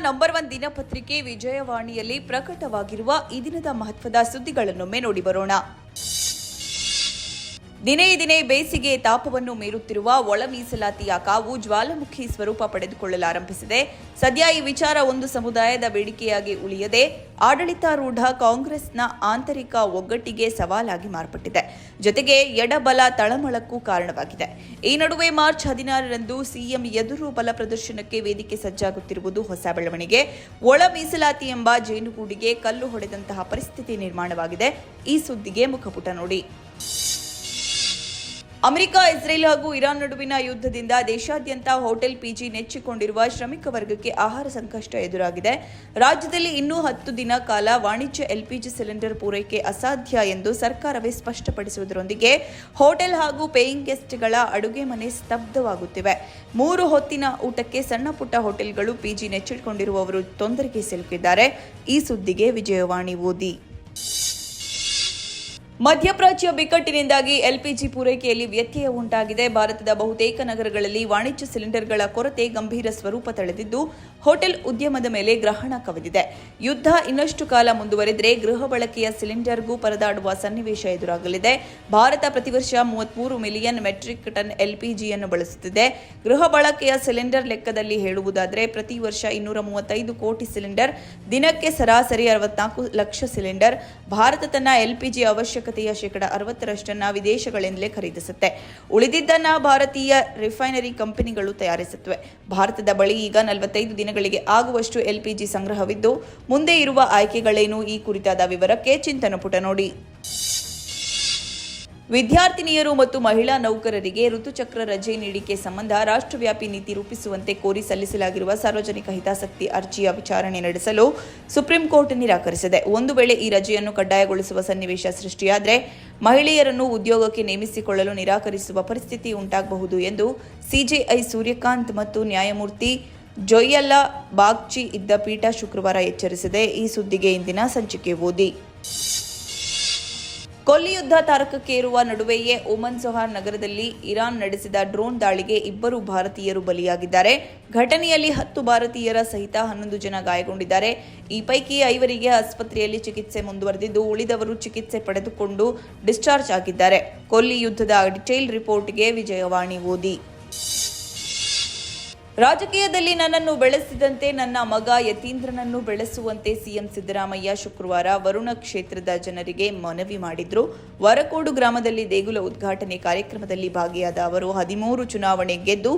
Number 1 ದಿನಪತ್ರಿಕೆ ವಿಜಯವಾಣಿಯಲ್ಲಿ ಪ್ರಕಟವಾಗಿರುವ ಈ ದಿನದ ಮಹತ್ವದ ಸುದ್ದಿಗಳನ್ನೊಮ್ಮೆ ನೋಡಿ ಬರೋಣ. ದಿನೇ ದಿನೇ ಬೇಸಿಗೆ ತಾಪವನ್ನು ಮೀರುತ್ತಿರುವ ಒಳ ಮೀಸಲಾತಿಯ ಕಾವು ಜ್ವಾಲಾಮುಖಿ ಸ್ವರೂಪ ಪಡೆದುಕೊಳ್ಳಲಾರಂಭಿಸಿದೆ. ಸದ್ಯ ಈ ವಿಚಾರ ಒಂದು ಸಮುದಾಯದ ಬೇಡಿಕೆಯಾಗಿ ಉಳಿಯದೆ ಆಡಳಿತಾರೂಢ ಕಾಂಗ್ರೆಸ್ನ ಆಂತರಿಕ ಒಗ್ಗಟ್ಟಿಗೆ ಸವಾಲಾಗಿ ಮಾರ್ಪಟ್ಟಿದೆ. ಜೊತೆಗೆ ಎಡಬಲ ತಳಮಳಕ್ಕೂ ಕಾರಣವಾಗಿದೆ. ಈ ನಡುವೆ ಮಾರ್ಚ್ 16ರಂದು ಸಿಎಂ ಎದುರು ಬಲ ಪ್ರದರ್ಶನಕ್ಕೆ ವೇದಿಕೆ ಸಜ್ಜಾಗುತ್ತಿರುವುದು ಹೊಸ ಬೆಳವಣಿಗೆ. ಒಳ ಮೀಸಲಾತಿ ಎಂಬ ಜೇನುಗೂಡಿಗೆ ಕಲ್ಲು ಹೊಡೆದಂತಹ ಪರಿಸ್ಥಿತಿ ನಿರ್ಮಾಣವಾಗಿದೆ. ಈ ಸುದ್ದಿಗೆ ಮುಖಪುಟ ನೋಡಿ. ಅಮೆರಿಕ, ಇಸ್ರೇಲ್ ಹಾಗೂ ಇರಾನ್ ನಡುವಿನ ಯುದ್ಧದಿಂದ ದೇಶಾದ್ಯಂತ ಹೋಟೆಲ್, ಪಿಜಿ ನೆಚ್ಚಿಕೊಂಡಿರುವ ಶ್ರಮಿಕ ವರ್ಗಕ್ಕೆ ಆಹಾರ ಸಂಕಷ್ಟ ಎದುರಾಗಿದೆ. ರಾಜ್ಯದಲ್ಲಿ ಇನ್ನೂ 10 ದಿನ ಕಾಲ ವಾಣಿಜ್ಯ ಎಲ್ಪಿಜಿ ಸಿಲಿಂಡರ್ ಪೂರೈಕೆ ಅಸಾಧ್ಯ ಎಂದು ಸರ್ಕಾರವೇ ಸ್ಪಷ್ಟಪಡಿಸುವುದರೊಂದಿಗೆ ಹೋಟೆಲ್ ಹಾಗೂ ಪೇಯಿಂಗ್ ಗೆಸ್ಟ್ಗಳ ಅಡುಗೆ ಮನೆ ಸ್ತಬ್ಧವಾಗುತ್ತಿವೆ. 3 ಹೊತ್ತಿನ ಊಟಕ್ಕೆ ಸಣ್ಣ ಪುಟ್ಟ ಹೋಟೆಲ್ಗಳು, ಪಿಜಿ ನೆಚ್ಚಿಕೊಂಡಿರುವವರು ತೊಂದರೆಗೆ ಸಿಲುಕಿದ್ದಾರೆ. ಈ ಸುದ್ದಿಗೆ ವಿಜಯವಾಣಿ ಓದಿ. ಮಧ್ಯಪ್ರಾಚ್ಯ ಬಿಕ್ಕಟ್ಟಿನಿಂದಾಗಿ ಎಲ್ಪಿಜಿ ಪೂರೈಕೆಯಲ್ಲಿ ವ್ಯತ್ಯಯ ಉಂಟಾಗಿದೆ. ಭಾರತದ ಬಹುತೇಕ ನಗರಗಳಲ್ಲಿ ವಾಣಿಜ್ಯ ಸಿಲಿಂಡರ್ಗಳ ಕೊರತೆ ಗಂಭೀರ ಸ್ವರೂಪ ತಳೆದಿದ್ದು, ಹೋಟೆಲ್ ಉದ್ಯಮದ ಮೇಲೆ ಗ್ರಹಣ ಕವಿದಿದೆ. ಯುದ್ಧ ಇನ್ನಷ್ಟು ಕಾಲ ಮುಂದುವರೆದರೆ ಗೃಹ ಬಳಕೆಯ ಸಿಲಿಂಡರ್ಗೂ ಪರದಾಡುವ ಸನ್ನಿವೇಶ ಎದುರಾಗಲಿದೆ. ಭಾರತ ಪ್ರತಿ ವರ್ಷ 33 ಮಿಲಿಯನ್ ಮೆಟ್ರಿಕ್ ಟನ್ ಎಲ್ಪಿಜಿಯನ್ನು ಬಳಸುತ್ತಿದೆ. ಗೃಹ ಬಳಕೆಯ ಸಿಲಿಂಡರ್ ಲೆಕ್ಕದಲ್ಲಿ ಹೇಳುವುದಾದರೆ ಪ್ರತಿ ವರ್ಷ 235 ಕೋಟಿ ಸಿಲಿಂಡರ್, ದಿನಕ್ಕೆ ಸರಾಸರಿ 64 ಲಕ್ಷ ಸಿಲಿಂಡರ್. ಭಾರತ ತನ್ನ ಎಲ್ಪಿಜಿ ಅವಶ್ಯಕತೆಯ ಶೇಕಡ 60% ವಿದೇಶಗಳಿಂದಲೇ ಖರೀದಿಸುತ್ತೆ. ಉಳಿದಿದ್ದನ್ನ ಭಾರತೀಯ ರಿಫೈನರಿ ಕಂಪನಿಗಳು ತಯಾರಿಸುತ್ತವೆ. ಭಾರತದ ಬಳಿ ಈಗ 45 ದಿನಗಳಿಗೆ ಆಗುವಷ್ಟು ಎಲ್ಪಿಜಿ ಸಂಗ್ರಹವಿದ್ದು, ಮುಂದೆ ಇರುವ ಆಯ್ಕೆಗಳೇನು? ಈ ಕುರಿತಾದ ವಿವರಕ್ಕೆ ಚಿಂತನ ಪುಟ ನೋಡಿ. ವಿದ್ಯಾರ್ಥಿನಿಯರು ಮತ್ತು ಮಹಿಳಾ ನೌಕರರಿಗೆ ಋತುಚಕ್ರ ರಜೆ ನೀಡಿಕೆ ಸಂಬಂಧ ರಾಷ್ಟ್ರವ್ಯಾಪಿ ನೀತಿ ರೂಪಿಸುವಂತೆ ಕೋರಿ ಸಲ್ಲಿಸಲಾಗಿರುವ ಸಾರ್ವಜನಿಕ ಹಿತಾಸಕ್ತಿ ಅರ್ಜಿಯ ವಿಚಾರಣೆ ನಡೆಸಲು ಸುಪ್ರೀಂ ಕೋರ್ಟ್ ನಿರಾಕರಿಸಿದೆ. ಒಂದು ವೇಳೆ ಈ ರಜೆಯನ್ನು ಕಡ್ಡಾಯಗೊಳಿಸುವ ಸನ್ನಿವೇಶ ಸೃಷ್ಟಿಯಾದರೆ ಮಹಿಳೆಯರನ್ನು ಉದ್ಯೋಗಕ್ಕೆ ನೇಮಿಸಿಕೊಳ್ಳಲು ನಿರಾಕರಿಸುವ ಪರಿಸ್ಥಿತಿ ಉಂಟಾಗಬಹುದು ಎಂದು ಸಿಜೆಐ ಸೂರ್ಯಕಾಂತ್ ಮತ್ತು ನ್ಯಾಯಮೂರ್ತಿ ಜೊಯ್ಯಲ್ಲಾ ಬಾಗ್ಚಿ ಇದ್ದ ಪೀಠ ಶುಕ್ರವಾರ ಎಚ್ಚರಿಸಿದೆ. ಈ ಸುದ್ದಿಗೆ ಇಂದಿನ ಸಂಚಿಕೆ ಓದಿ. ಕೊಲ್ಲಿ ಯುದ್ಧ ತಾರಕಕ್ಕೇರುವ ನಡುವೆಯೇ ಓಮನ್ ಸೊಹಾರ್ ನಗರದಲ್ಲಿ ಇರಾನ್ ನಡೆಸಿದ ಡ್ರೋನ್ ದಾಳಿಗೆ 2 ಭಾರತೀಯರು ಬಲಿಯಾಗಿದ್ದಾರೆ. ಘಟನೆಯಲ್ಲಿ 10 ಭಾರತೀಯರ ಸಹಿತ 11 ಜನ ಗಾಯಗೊಂಡಿದ್ದಾರೆ. ಈ ಪೈಕಿ 5 ಆಸ್ಪತ್ರೆಯಲ್ಲಿ ಚಿಕಿತ್ಸೆ ಮುಂದುವರೆದಿದ್ದು, ಉಳಿದವರು ಚಿಕಿತ್ಸೆ ಪಡೆದುಕೊಂಡು ಡಿಸ್ಚಾರ್ಜ್ ಆಗಿದ್ದಾರೆ. ಕೊಲ್ಲಿ ಯುದ್ಧದ ಡಿಟೇಲ್ ರಿಪೋರ್ಟ್ಗೆ ವಿಜಯವಾಣಿ ಓದಿ. ರಾಜಕೀಯದಲ್ಲಿ ನನ್ನನ್ನು ಬೆಳೆಸಿದಂತೆ ನನ್ನ ಮಗ ಯತೀಂದ್ರನನ್ನು ಬೆಳೆಸುವಂತೆ ಸಿಎಂ ಸಿದ್ದರಾಮಯ್ಯ ಶುಕ್ರವಾರ ವರುಣ ಕ್ಷೇತ್ರದ ಜನರಿಗೆ ಮನವಿ ಮಾಡಿದ್ರು. ವರಕೋಡು ಗ್ರಾಮದಲ್ಲಿ ದೇಗುಲ ಉದ್ಘಾಟನೆ ಕಾರ್ಯಕ್ರಮದಲ್ಲಿ ಭಾಗಿಯಾದ ಅವರು 13 ಚುನಾವಣೆ ಗೆದ್ದು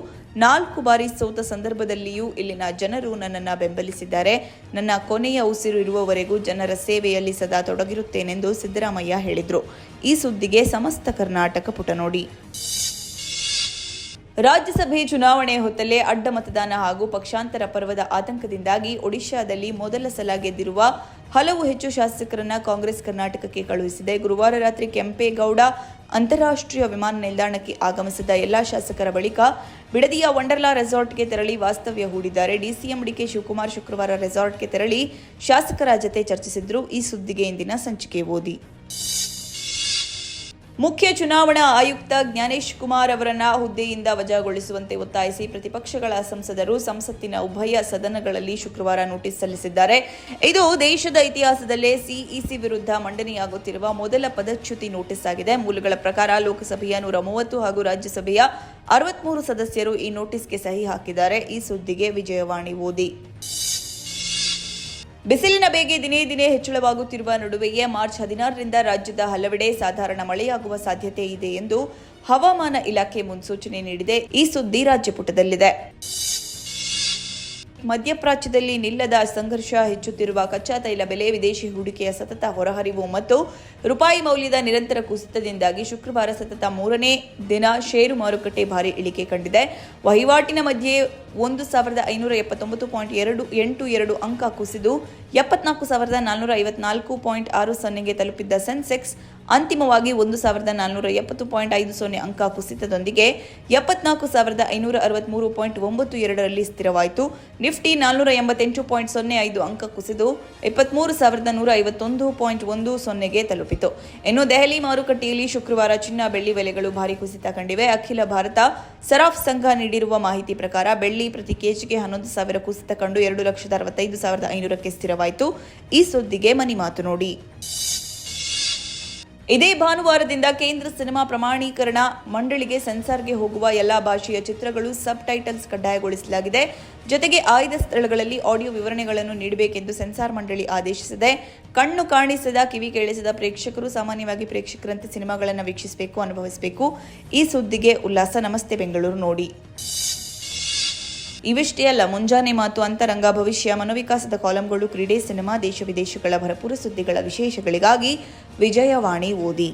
4 ಬಾರಿ ಸೋತ ಸಂದರ್ಭದಲ್ಲಿಯೂ ಇಲ್ಲಿನ ಜನರು ನನ್ನನ್ನು ಬೆಂಬಲಿಸಿದ್ದಾರೆ. ನನ್ನ ಕೊನೆಯ ಉಸಿರು ಇರುವವರೆಗೂ ಜನರ ಸೇವೆಯಲ್ಲಿ ಸದಾ ತೊಡಗಿರುತ್ತೇನೆಂದು ಸಿದ್ದರಾಮಯ್ಯ ಹೇಳಿದರು. ಈ ಸುದ್ದಿಗೆ ಸಮಸ್ತ ಕರ್ನಾಟಕ ಪುಟ ನೋಡಿ. ರಾಜ್ಯಸಭೆ ಚುನಾವಣೆ ಹೊತ್ತಲ್ಲೇ ಅಡ್ಡ ಮತದಾನ ಹಾಗೂ ಪಕ್ಷಾಂತರ ಪರ್ವದ ಆತಂಕದಿಂದಾಗಿ ಒಡಿಶಾದಲ್ಲಿ ಮೊದಲ ಸಲ ಗೆದ್ದಿರುವ ಹಲವು ಹೆಚ್ಚು ಶಾಸಕರನ್ನ ಕಾಂಗ್ರೆಸ್ ಕರ್ನಾಟಕಕ್ಕೆ ಕಳುಹಿಸಿದೆ. ಗುರುವಾರ ರಾತ್ರಿ ಕೆಂಪೇಗೌಡ ಅಂತಾರಾಷ್ಟ್ರೀಯ ವಿಮಾನ ನಿಲ್ದಾಣಕ್ಕೆ ಆಗಮಿಸಿದ ಎಲ್ಲಾ ಶಾಸಕರ ಬಳಿಕ ಬಿಡದಿಯ ವಂಡರ್ಲಾ ರೆಸಾರ್ಟ್ಗೆ ತೆರಳಿ ವಾಸ್ತವ್ಯ ಹೂಡಿದ್ದಾರೆ. ಡಿಸಿಎಂ ಡಿಕೆ ಶಿವಕುಮಾರ್ ಶುಕ್ರವಾರ ರೆಸಾರ್ಟ್ಗೆ ತೆರಳಿ ಶಾಸಕರ ಜತೆ ಚರ್ಚಿಸಿದ್ರು. ಈ ಸುದ್ದಿಗೆ ಇಂದಿನ ಸಂಚಿಕೆ ಓದಿ. ಮುಖ್ಯ ಚುನಾವಣಾ ಆಯುಕ್ತ ಜ್ಞಾನೇಶ್ ಕುಮಾರ್ ಅವರನ್ನ ಹುದ್ದೆಯಿಂದ ವಜಾಗೊಳಿಸುವಂತೆ ಒತ್ತಾಯಿಸಿ ಪ್ರತಿಪಕ್ಷಗಳ ಸಂಸದರು ಸಂಸತ್ತಿನ ಉಭಯ ಸದನಗಳಲ್ಲಿ ಶುಕ್ರವಾರ ನೋಟಿಸ್ ಸಲ್ಲಿಸಿದ್ದಾರೆ. ಇದು ದೇಶದ ಇತಿಹಾಸದಲ್ಲೇ ಸಿಇಸಿ ವಿರುದ್ಧ ಮಂಡನೆಯಾಗುತ್ತಿರುವ ಮೊದಲ ಪದಚ್ಯುತಿ ನೋಟಿಸ್ ಆಗಿದೆ. ಮೂಲಗಳ ಪ್ರಕಾರ ಲೋಕಸಭೆಯ 130 ಹಾಗೂ ರಾಜ್ಯಸಭೆಯ 63 ಸದಸ್ಯರು ಈ ನೋಟಿಸ್ಗೆ ಸಹಿ ಹಾಕಿದ್ದಾರೆ. ಈ ಸುದ್ದಿಗೆ ವಿಜಯವಾಣಿ ಓದಿ. ಬಿಸಿಲಿನ ಬೇಗೆ ದಿನೇ ದಿನೇ ಹೆಚ್ಚಳವಾಗುತ್ತಿರುವ ನಡುವೆಯೇ ಮಾರ್ಚ್ 16ರಿಂದ ರಾಜ್ಯದ ಹಲವೆಡೆ ಸಾಧಾರಣ ಮಳೆಯಾಗುವ ಸಾಧ್ಯತೆ ಇದೆ ಎಂದು ಹವಾಮಾನ ಇಲಾಖೆ ಮುನ್ಸೂಚನೆ ನೀಡಿದೆ. ಈ ಸುದ್ದಿ ರಾಜ್ಯ ಪುಟದಲ್ಲಿದೆ. ಮಧ್ಯಪ್ರಾಚ್ಯದಲ್ಲಿ ನಿಲ್ಲದ ಸಂಘರ್ಷ, ಹೆಚ್ಚುತ್ತಿರುವ ಕಚ್ಚಾ ತೈಲ ಬೆಲೆ, ವಿದೇಶಿ ಹೂಡಿಕೆಯ ಸತತ ಹೊರಹರಿವು ಮತ್ತು ರೂಪಾಯಿ ಮೌಲ್ಯದ ನಿರಂತರ ಕುಸಿತದಿಂದಾಗಿ ಶುಕ್ರವಾರ ಸತತ 3ನೇ ದಿನ ಷೇರು ಮಾರುಕಟ್ಟೆ ಭಾರಿ ಇಳಿಕೆ ಕಂಡಿದೆ. ವಹಿವಾಟಿನ ಮಧ್ಯೆ 1579.82 ಅಂಕ ಕುಸಿದು 74,454.60ಗೆ ತಲುಪಿದ್ದ ಸೆನ್ಸೆಕ್ಸ್ ಅಂತಿಮವಾಗಿ 1,470.50 ಅಂಕ ಕುಸಿತದೊಂದಿಗೆ 74,563.92ರಲ್ಲಿ ಸ್ಥಿರವಾಯಿತು. ನಿಫ್ಟಿ 488.05 ಅಂಕ ಕುಸಿದು 23,151.10ಗೆ ತಲುಪಿತು. ಇನ್ನು ದೆಹಲಿ ಮಾರುಕಟ್ಟೆಯಲ್ಲಿ ಶುಕ್ರವಾರ ಚಿನ್ನ, ಬೆಳ್ಳಿ ಬೆಲೆಗಳು ಭಾರಿ ಕುಸಿತ ಕಂಡಿವೆ. ಅಖಿಲ ಭಾರತ ಸರಾಫ್ ಸಂಘ ನೀಡಿರುವ ಮಾಹಿತಿ ಪ್ರಕಾರ ಬೆಳ್ಳಿ ಪ್ರತಿ ಕೆಜಿಗೆ 11,000 ಕುಸಿತ ಕಂಡು 2,65,500ಕ್ಕೆ ಸ್ಥಿರವಾಯಿತು. ಈ ಸುದ್ದಿಗೆ ಮನಿ ಮಾತು ನೋಡಿ. ಇದೇ ಭಾನುವಾರದಿಂದ ಕೇಂದ್ರ ಸಿನಿಮಾ ಪ್ರಮಾಣೀಕರಣ ಮಂಡಳಿಗೆ ಸೆನ್ಸಾರ್ಗೆ ಹೋಗುವ ಎಲ್ಲಾ ಭಾಷೆಯ ಚಿತ್ರಗಳು ಸಬ್ ಟೈಟಲ್ಸ್ ಕಡ್ಡಾಯಗೊಳಿಸಲಾಗಿದೆ. ಜೊತೆಗೆ ಆಯ್ದ ಸ್ಥಳಗಳಲ್ಲಿ ಆಡಿಯೋ ವಿವರಣೆಗಳನ್ನು ನೀಡಬೇಕೆಂದು ಸೆನ್ಸಾರ್ ಮಂಡಳಿ ಆದೇಶಿಸಿದೆ. ಕಣ್ಣು ಕಾಣಿಸದ ಕಿವಿ ಕೇಳಿಸದ ಪ್ರೇಕ್ಷಕರು ಸಾಮಾನ್ಯವಾಗಿ ಪ್ರೇಕ್ಷಕರಂತೆ ಸಿನಿಮಾಗಳನ್ನು ವೀಕ್ಷಿಸಬೇಕು, ಅನುಭವಿಸಬೇಕು. ಈ ಸುದ್ದಿಗೆ ಉಲ್ಲಾಸ. ನಮಸ್ತೆ ಬೆಂಗಳೂರು ನೋಡಿ. ಇವಿಷ್ಟೇ ಅಲ್ಲ, ಮುಂಜಾನೆ ಮಾತು, ಅಂತರಂಗ, ಭವಿಷ್ಯ, ಮನೋವಿಕಾಸದ ಕಾಲಂಗಳು, ಕ್ರೀಡೆ, ಸಿನಿಮಾ, ದೇಶ ವಿದೇಶಗಳ ಭರಪೂರ ಸುದ್ದಿಗಳ ವಿಶೇಷಗಳಿಗಾಗಿ ವಿಜಯವಾಣಿ ಓದಿ.